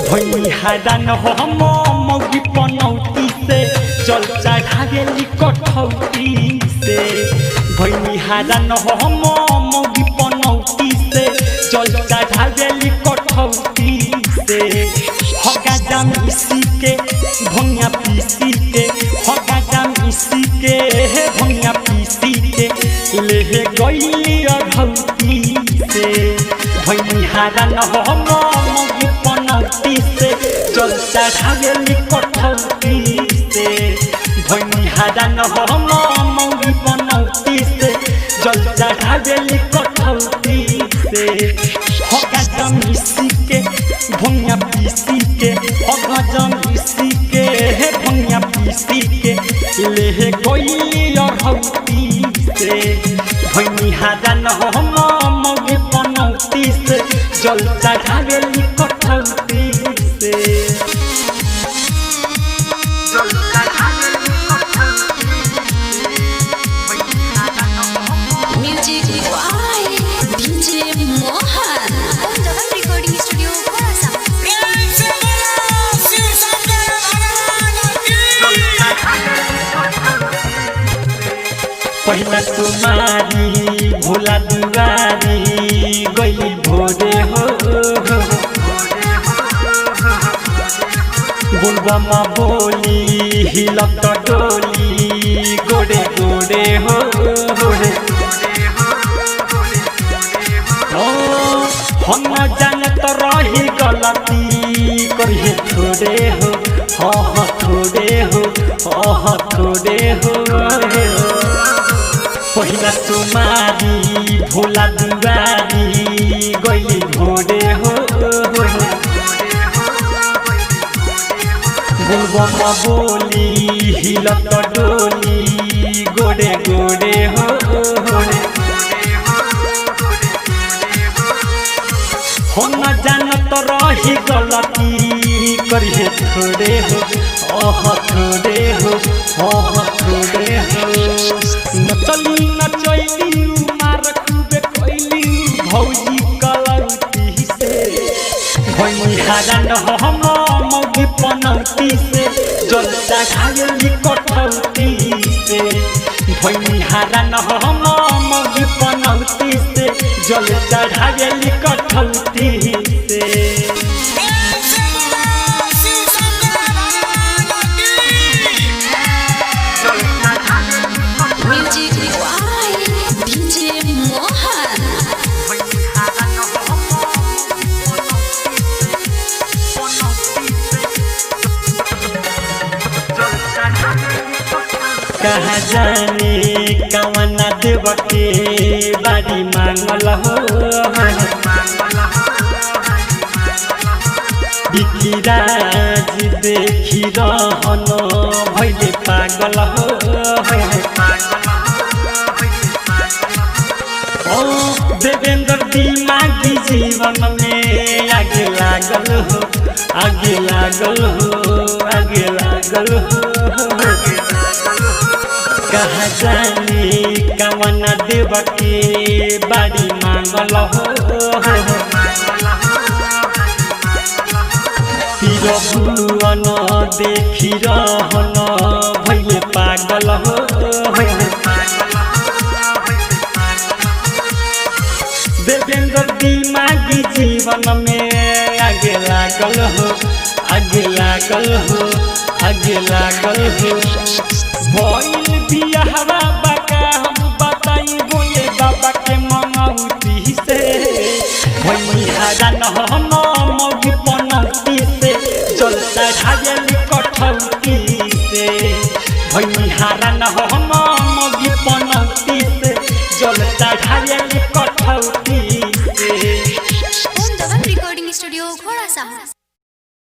भैनी हैरान हो हम मौगी पनौती से जल चढ़ावेली कठौती से भैनी हैरान हो हम मौगी पनौती से जल चढ़ावेली कठौती से हगा जाम इसी के भंगिया पीसी के हगा जाम इसी के भंगिया पीसी के ले गई अघौती से भैनी हैरान हो हम मौगी पनौती से जल चढ़ावेली कठौती से भैनी हैरान हो हम मौगी पनौती से जल चढ़ावेली कठौती से हगा जाम इसी के भंगिया पीसी के हगा जाम इसी के भंगिया पीसी के ले गई अघौती से भैनी हैरान हो हम मौगी पनौती से जल चढ़ावेली कठौती से music by DJ Mohan Om Jagan recording studio कोरासा पहला तुम्हारी भोला दुआरी गई भोरे हो बुलबमा बोली हिलत डोली गोड़े गोड़े हो हम जानत रही गलती करिए थोड़े हो हाँ थोड़े हो थोड़े हो पहिला तुम्हारी भोला दुआरी गई भोरे हो बुलबमा बोली हिलत डोली गोड़े गोड़े हो हम जानत रही गलती करिए थोड़े हो थोड़े हो थोड़े हो नचली नचैली मार खूबे कैली भौजी कलौती से भैनी हैरान हो हम मौगी पनौती से जल चढ़ावेली कठौती से भैनी हैरान हो हम मौगी पनौती से जल चढ़ावेली कठौती से म्यूजिक बाय डीजे मोहन कहाँ जाने कवना देव के बारी मांगल हो बिकिराज देखी रहन भैले पागल हो देवेंद्र दिमागी जीवन में आगे लागल हो आगे लागल हो आगे लागल हो कहाँ जाने कवना देव के बारी मांगल हो तिरभुवन देखी रहन भैले पागल हो देवेंद्र दिमागी जीवन में आगे लागल हो आगे लागल हो आगे लागल हो भइल बियाहवा बाका हम बताई बोले बाबा के मंगौती से भैनी हैरान हो हम मौगी पनौती से जल चढ़ावेली कठौती से भैनी हैरान हो हम मौगी पनौती से जल चढ़ावेली कठौती से ओम जगन रिकॉर्डिंग स्टूडियो कोरासा